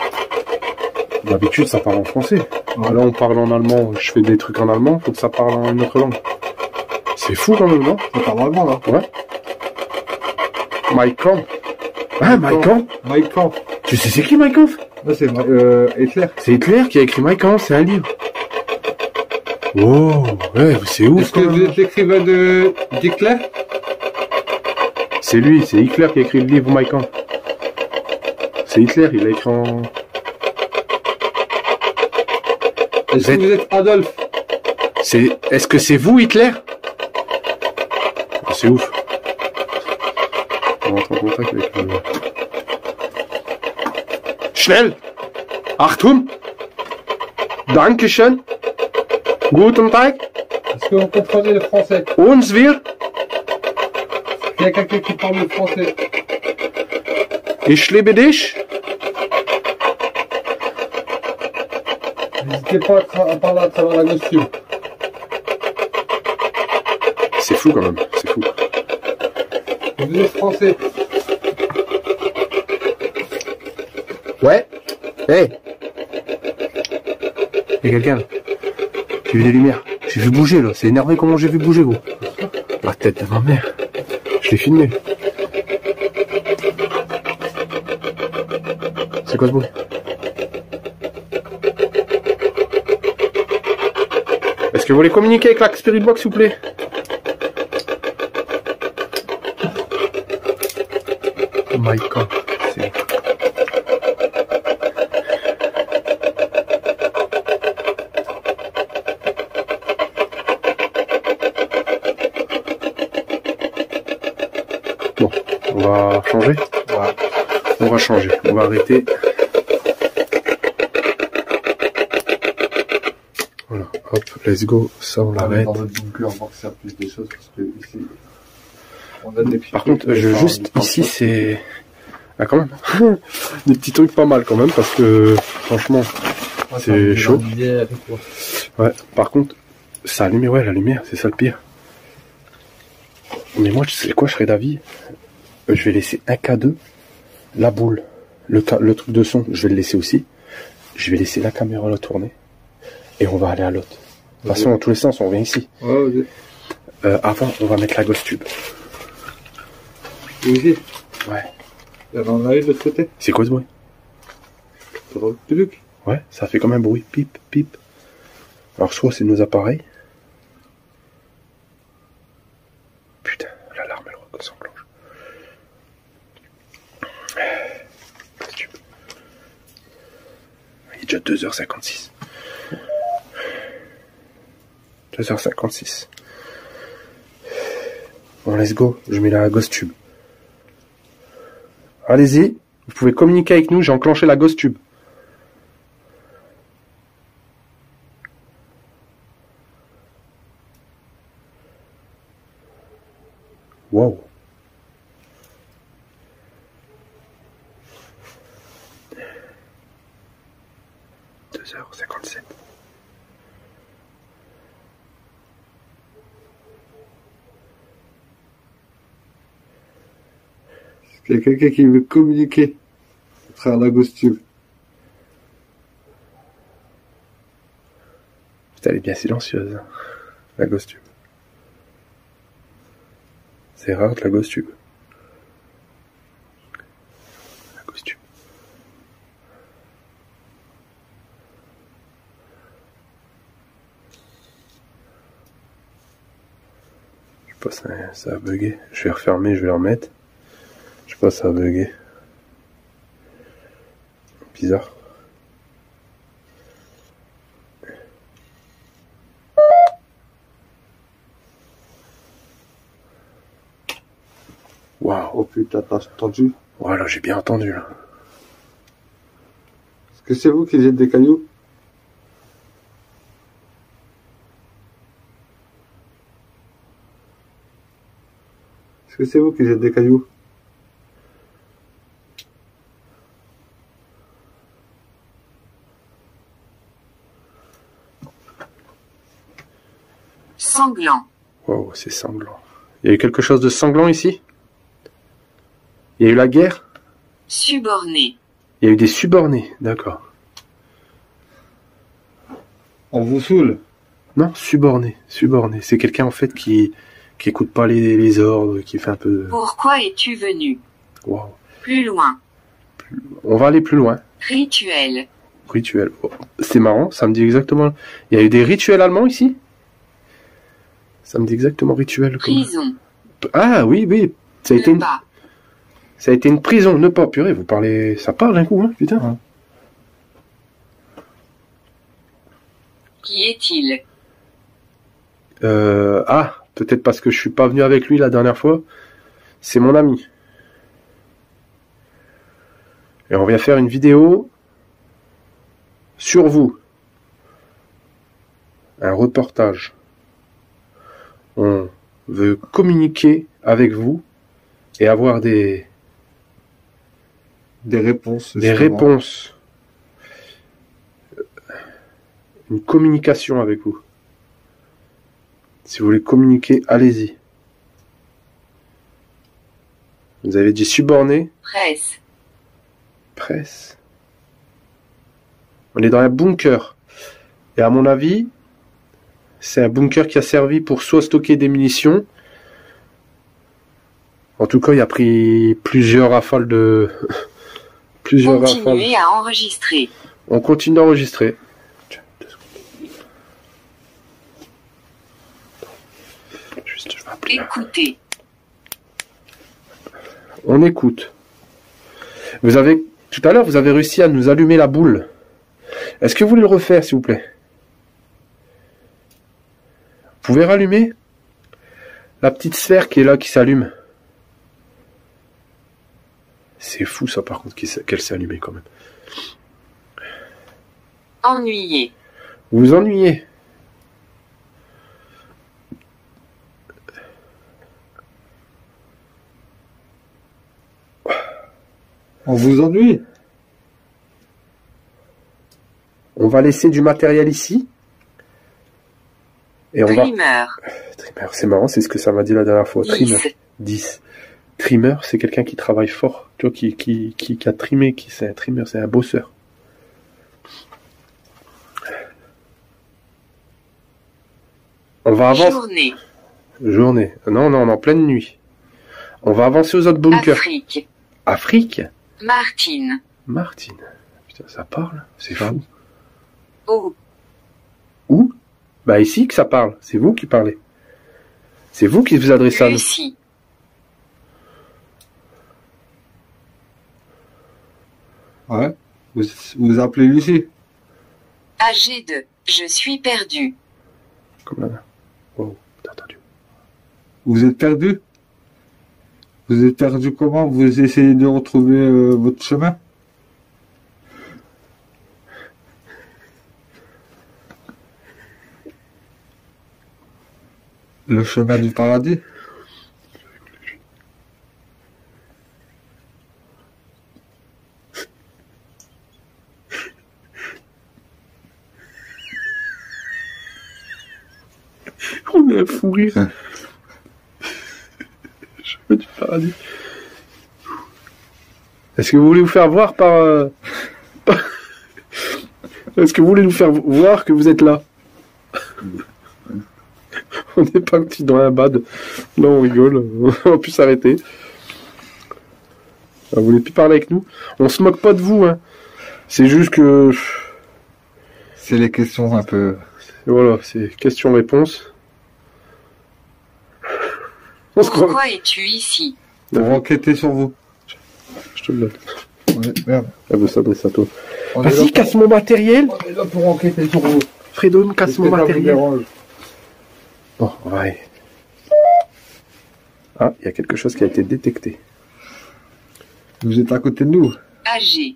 D'habitude, ça parle en français. Ouais. Là, on parle en allemand. Je fais des trucs en allemand. Faut que ça parle en une autre langue. C'est fou quand même, non? Ça parle allemand, là. Ouais. Mike Kampf. Ah, Mike Kampf. Mike Kampf. Tu sais c'est qui Mike Kampf? Là, c'est Hitler. C'est Hitler qui a écrit Mike Kampf. C'est un livre. Wow. Ouais, c'est ouf. Est-ce que quand vous même. êtes l'écrivain d'Hitler? C'est lui. C'est Hitler qui a écrit le livre Mike Kampf. C'est Hitler. Il a écrit en... Est-ce que vous êtes Adolphe? Est-ce que c'est vous, Hitler? C'est ouf. On rentre en contact avec le... Schnell! Achtung! Dankeschön! Guten Tag! Est-ce que vous comprenez le français? Uns wir! Il y a quelqu'un qui parle le français. Ich liebe dich! N'hésitez pas à parler à travers la notion. C'est fou quand même, c'est fou. Vous êtes français. Ouais? Hey! Y'a quelqu'un là? J'ai vu des lumières. J'ai vu bouger là. C'est énervé comment j'ai vu bouger gros. La tête de ma mère. Je l'ai filmé. C'est quoi ce bruit? Est-ce que vous voulez communiquer avec la Spirit Box s'il vous plaît? Oh my god. C'est... Bon, on va changer. Ouais. On va changer. On va arrêter. Voilà. Hop, let's go. Ça, on l'arrête. Dans notre bunker, voir que ça plus des choses, parce que ici, on a des petits Par trucs, contre, juste des ici, c'est... Ah, quand même. Des petits trucs pas mal quand même, parce que, franchement, ouais, c'est chaud. Avec quoi. Ouais, par contre, ça allume, ouais, la lumière, c'est ça le pire. Mais moi, tu sais quoi, je serais d'avis. Je vais laisser un K2, la boule, le truc de son, je vais le laisser aussi. Je vais laisser la caméra la tourner. Et on va aller à l'autre. De toute façon, dans tous les sens, on revient ici. Ouais, Avant, on va mettre la ghost tube. ici. Ouais. Il y en a une de l'autre côté. C'est quoi ce bruit? Ouais, ça fait comme un bruit. Pip, pip. Alors, soit c'est nos appareils. Putain, l'alarme, elle s'enclenche. Ghost tube. Il est déjà 2h56. 2h56. Bon, let's go. Je mets la ghost tube. Allez-y. Vous pouvez communiquer avec nous. J'ai enclenché la ghost tube. Wow. « 2h57. Il y a quelqu'un qui veut communiquer à travers la ghost tube. Putain, elle est bien silencieuse, hein, la ghost tube. C'est rare de la ghost tube. La ghost tube. Je sais pas, ça a bugué. Je vais refermer, je vais le remettre. Je sais pas, ça a bugué. Bizarre. Waouh. Oh putain, t'as entendu? Voilà, j'ai bien entendu là. Est-ce que c'est vous qui jetez des cailloux? Est-ce que c'est vous qui jetez des cailloux? Sanglant. Wow, c'est sanglant. Il y a eu quelque chose de sanglant ici? Il y a eu la guerre? Suborné. Il y a eu des subornés, d'accord. On vous saoule? Non, suborné, suborné. C'est quelqu'un en fait qui écoute pas les ordres, qui fait un peu... Pourquoi es-tu venu? Waouh. Plus loin. On va aller plus loin. Rituel. Rituel. Oh, c'est marrant, ça me dit exactement... Il y a eu des rituels allemands ici? Ça me dit exactement rituel. Prison. Ah oui, oui. Ça a été une... Pas. Ça a été une prison, ne pas. Purée, vous parlez... Ça parle un coup, hein, putain. Ouais. Qui est-il? Ah, peut-être parce que je suis pas venu avec lui la dernière fois. C'est mon ami. Et on vient faire une vidéo sur vous. Un reportage. On veut communiquer avec vous et avoir des réponses. Des réponses. Une communication avec vous. Si vous voulez communiquer, allez-y. Vous avez dit suborné. Presse. Presse. On est dans un bunker. Et à mon avis, c'est un bunker qui a servi pour soit stocker des munitions. En tout cas, il a pris plusieurs rafales de... plusieurs rafales. Continuez à enregistrer. On continue d'enregistrer. Juste, je vais appeler là. Écoutez. On écoute. Vous avez... Tout à l'heure, vous avez réussi à nous allumer la boule. Est-ce que vous voulez le refaire, s'il vous plaît? Vous pouvez rallumer la petite sphère qui est là, qui s'allume. C'est fou, ça, par contre, qu'elle s'est allumée, quand même. Ennuyé. Vous vous ennuyez? On vous ennuie? On va laisser du matériel ici. Et on va... Trimmer. Trimmer, c'est marrant, c'est ce que ça m'a dit la dernière fois. 10. Trimmer. 10. Trimmer, c'est quelqu'un qui travaille fort. Tu vois, qui a trimé, c'est un trimmer, c'est un bosseur. On va avancer. Journée. Journée. Non, non, on est en pleine nuit. On va avancer aux autres bunkers. Afrique. Afrique? Martine. Martine. Putain, ça parle. C'est fou. Où? Où? Bah ici que ça parle. C'est vous qui parlez. C'est vous qui vous adressez à nous. Lucie. Ouais. Vous appelez Lucie. AG2. Je suis perdu. Comme là. Wow, t'as entendu. Vous êtes perdu? Vous êtes perdu comment? Vous essayez de retrouver votre chemin? Le chemin du paradis? On est à fou rire. Chemin du paradis. Est-ce que vous voulez vous faire voir par... Est-ce que vous voulez nous faire voir que vous êtes là? On n'est pas petit dans un bad. Là, on rigole. On peut s'arrêter. Vous voulez plus parler avec nous? On se moque pas de vous, hein. C'est juste que... C'est les questions un peu... Voilà, c'est question-réponse. On se croit. Pourquoi es-tu ici? Pour enquêter sur vous. Je te le donne. Ouais, merde. Elle veut s'adresser à toi. On est Vas-y, là casse mon matériel. pour- on est là pour enquêter sur vous. Fredo, me casse mon Qu'est-ce que ça vous matériel. dérange? Bon, on va aller. Ah, il y a quelque chose qui a été détecté. Vous êtes à côté de nous. AG.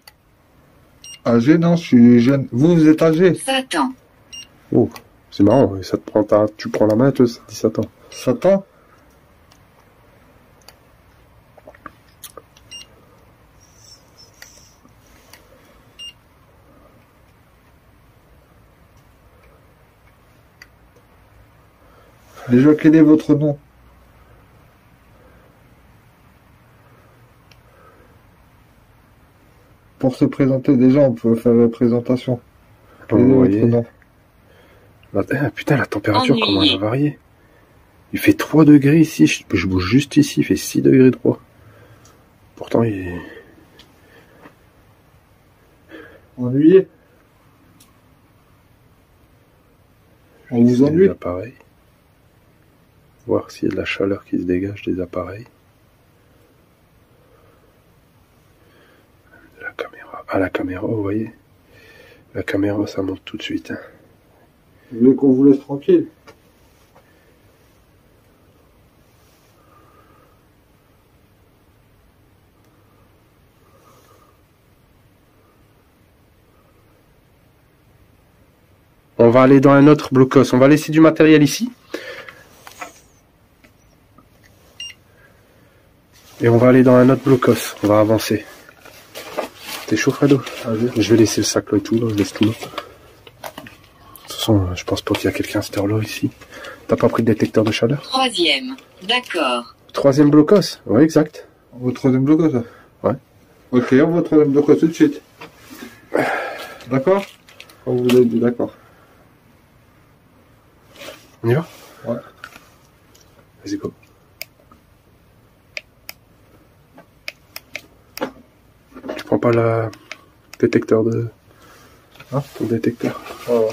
Âgé, non, je suis jeune. Vous êtes âgé. Satan. Oh, c'est marrant, ça te prend tu prends la main, toi, ça te dit Satan. Satan. Déjà, quel est votre nom? Pour se présenter, déjà, on peut faire la présentation. Quel est Vous votre voyez. nom? Ah, putain, la température, Ennuyé. comment elle a varié. Il fait 3 degrés ici, je bouge juste ici, il fait 6 degrés 3. Pourtant, il est... Ennuyé? On vous ennuie? Des appareils. Voir s'il y a de la chaleur qui se dégage des appareils. La caméra. Ah, la caméra, vous voyez. La caméra, ça monte tout de suite. Hein. Vous voulez qu'on vous laisse tranquille? On va aller dans un autre blocos. On va laisser du matériel ici. Et on va aller dans un autre blocos. On va avancer. T'es chaud, Fredo? Je vais laisser le sac là et tout. Là. Je laisse tout là. De toute façon, je pense pas qu'il y a quelqu'un à cette heure-là ici. T'as pas pris de détecteur de chaleur? Troisième. D'accord. 3e blocos? Ouais, exact. On va au troisième bloc, ça? Ouais. Ok, on va au troisième bloc tout de suite. D'accord? On vous a dit d'accord. On y va? Ouais. Vas-y, go. Tu prends pas le détecteur de... Hein? Ton détecteur. Ouais,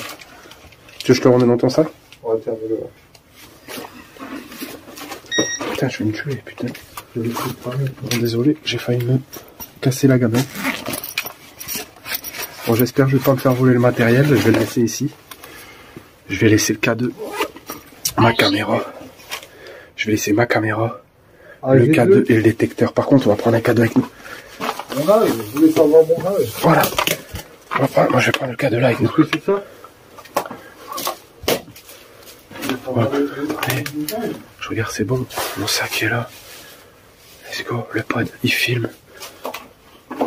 Tu veux que je te le remets dans ton sac? on va terminer. Putain, je vais me tuer, putain. Bon, désolé, j'ai failli me casser la gamelle. Bon, j'espère que je vais pas me faire voler le matériel. Je vais le laisser ici. Je vais laisser le K2. Ma caméra. Je vais laisser ma caméra, le K2 et le détecteur. Par contre, on va prendre un K2 avec nous. Mon âge, vous voulez savoir mon âge? Voilà. Moi, je vais prendre le K2 là avec nous. Est-ce que c'est ça? Voilà. Allez, je regarde, c'est bon. Mon sac est là. Let's go. Le pod, il filme.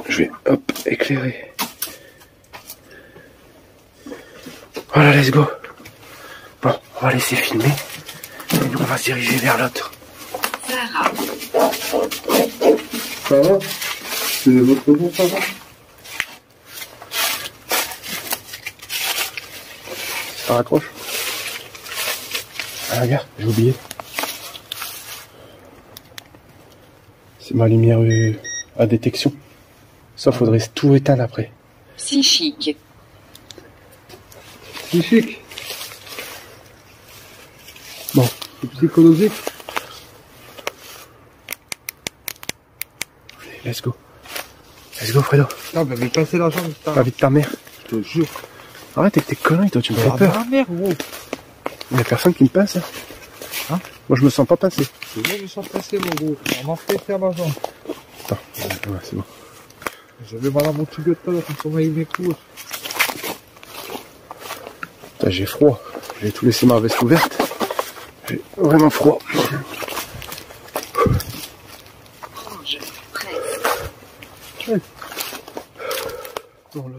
Je vais, hop, éclairer. Voilà, let's go. Bon, on va laisser filmer. Et nous, on va se diriger vers l'autre. Sarah. Ça va? C'est votre nom, ça va? Ça raccroche. Ah, regarde, j'ai oublié. C'est ma lumière à détection. Ça, faudrait tout éteindre après. Psychique. Psychique. Bon. C'est psychologique. Allez, let's go. Let's go, Fredo. Ah, bah, mais passer la jambe, putain. Va vite ta mère. Je te jure. Arrête avec tes conneries, toi, tu me fais peur. Ah, merde, gros. Il y a personne qui me pince, hein. Hein? Moi, je me sens pas pincé. Je me sens pressé, mon gros. On m'a fait faire ma jambe. Attends, ouais, c'est bon. J'avais mal à mon petit gueule tout à l'heure, quand on m'a eu mes coups. Putain, j'ai froid. J'ai tout laissé ma veste ouverte. J'ai vraiment froid. Orange. Presse. Non, là,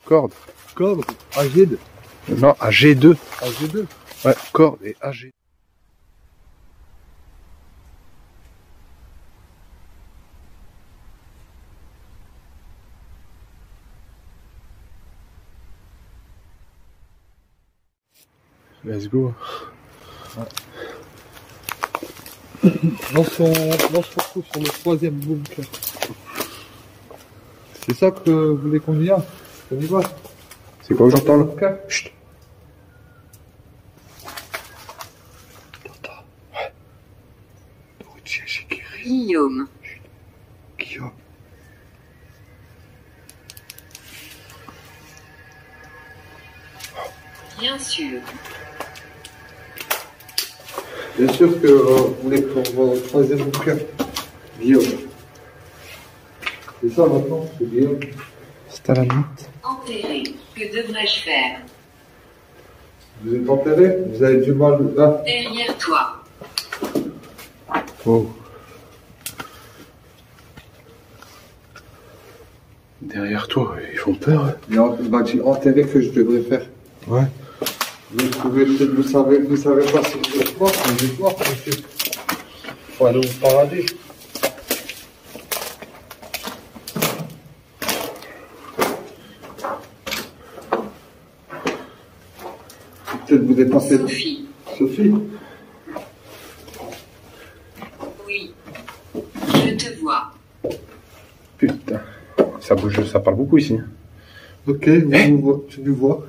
corde. Corde. AG2. Non, à G2. AG2. Ouais, corde et AG. Let's go. On se retrouve sur le troisième bunker. C'est ça que vous voulez qu'on y aille? On y va? C'est quoi que j'entends là? Bunker. Chut. Attends. Ouais. Nourriture chez Guillaume. Guillaume. Bien sûr. Bien sûr que vous voulez qu'on va au troisième bunker. Guillaume. C'est ça maintenant, c'est Guillaume. C'est à la limite. Enterré. Que devrais-je faire? Vous êtes enterré? Vous avez du mal là? Derrière toi. Oh. Derrière toi, ils font peur. Hein. Il m'a dit enterré que je devrais faire. Ouais. Vous pouvez peut-être, vous savez pas si vous êtes mort, mais vous êtes mort, monsieur. Faut aller au paradis. Peut-être vous êtes passé. Sophie. Sophie? Oui. Je te vois. Putain. Ça bouge, ça parle beaucoup ici. Ok, tu nous vois.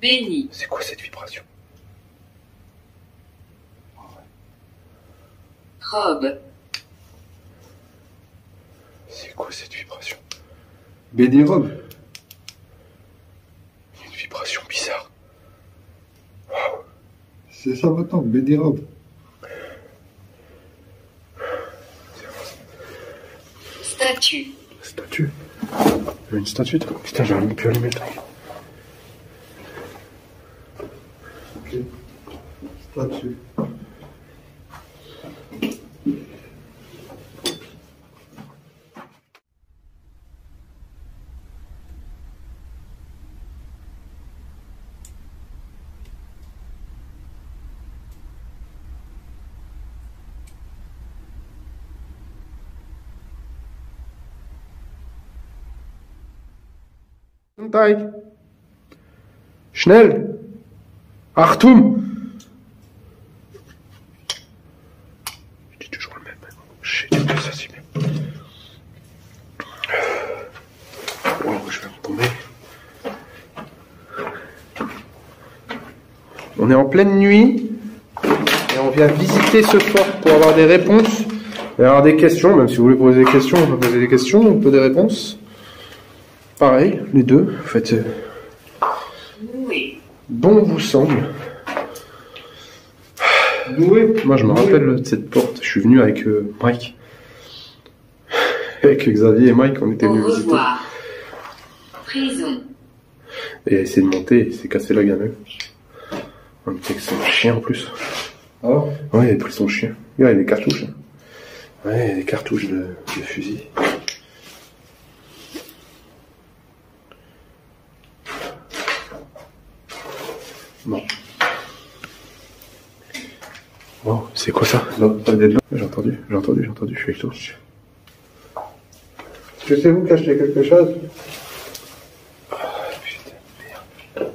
Béni. C'est quoi cette vibration? Robe. C'est quoi cette vibration? Béni Robe. Une vibration bizarre. C'est ça maintenant, Béni Robe. Statue. Statue. Il y a une statue, toi. Putain, j'aurais même pu allumer le truc. Ok. Statue. Taille. Schnell. Achtung. Je dis toujours le même. Shit, ça c'est bien. Wow, je vais me tomber. On est en pleine nuit et on vient visiter ce fort pour avoir des réponses et avoir des questions. Même si vous voulez poser des questions, on peut poser des questions, on peut des réponses. Pareil, les deux, faites Oui. bon vous semble. Doué. Moi, je me rappelle de cette porte. Je suis venu avec Mike. Avec Xavier et Mike, on était Au venus visiter. revoir. Prison. Et il a essayé de monter, il s'est cassé la gamelle. On était avec son chien en plus. Ah ouais. Ouais, il a pris son chien. Il y a des cartouches. Hein. Ouais, il y a des cartouches de fusil. Bon. Wow, c'est quoi ça? Non, pas d'être là. J'ai entendu, je suis avec toi. Est-ce que c'est vous qui achetez quelque chose? Putain, merde.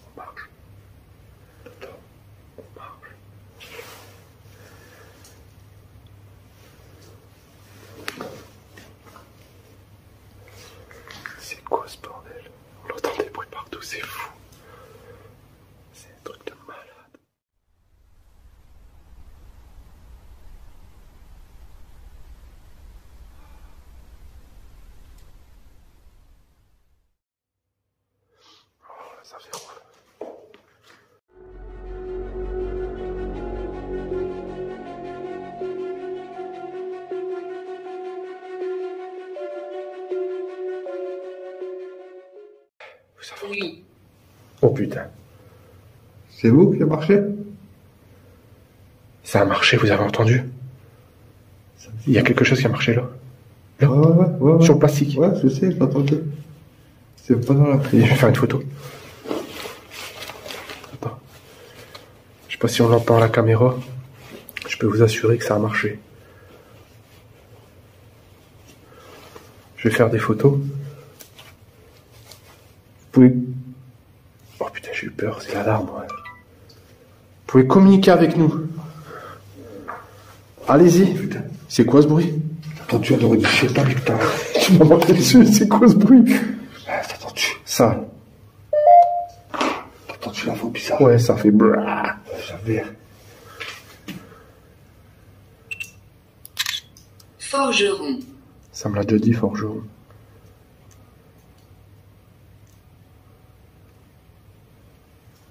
On marche. Attends, on marche. C'est quoi ce bordel? On entend des bruits partout, c'est fou. C'est un truc de malade. Oh, ça fait roule. Ça va. Oui. Oh putain. C'est vous qui a marché? Ça a marché, vous avez entendu? Il y a quelque chose qui a marché là. Ouais. Sur le plastique. Ouais, je sais, j'ai entendu. C'est pas dans la Et prise. je vais faire une photo. Attends. Je sais pas si on l'entend à la caméra. Je peux vous assurer que ça a marché. Je vais faire des photos. Vous pouvez... Oh putain, j'ai eu peur, c'est l'alarme, ouais. Vous pouvez communiquer avec nous. Allez-y. Putain. C'est quoi ce bruit? Attends, tu as de je sais pas, putain. Tu m'as marqué dessus, c'est quoi ce bruit? Attends, Ça. Attends, tu la vois bizarre. Ouais, ça fait brrr. J'avais. Forgeron. Ça me l'a déjà dit, forgeron.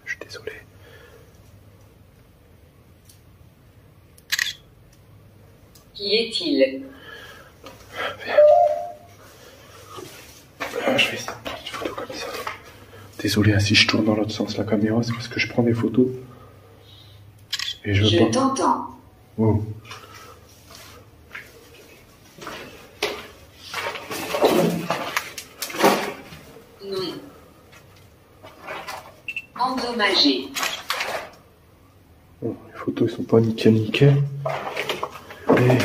Je suis désolé. Qui est-il? Je vais essayer de prendre une photo comme ça. Désolé, hein, si je tourne dans l'autre sens la caméra, c'est parce que je prends des photos. Et je veux Je pas. t'entends. Oh. Non. Endommagé. Bon, les photos, ils sont pas nickel. Et...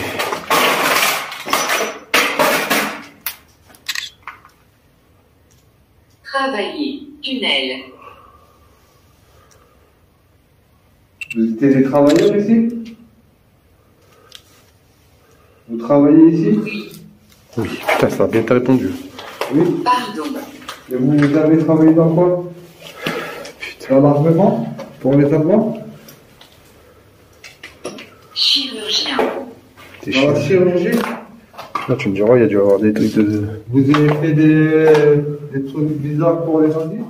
Travailler. Tunnel. Vous étiez des travailleurs ici? Vous travaillez ici? Oui. Oui, putain, ça a bien été répondu. Oui. Pardon. Et vous avez travaillé dans quoi? Putain. Dans l'armement? Pour l'établement? Chirurgien. T'es Dans la chiant. chirurgie? Là, tu me diras, il y a dû avoir des trucs de... Vous avez fait des trucs bizarres pour les bandits?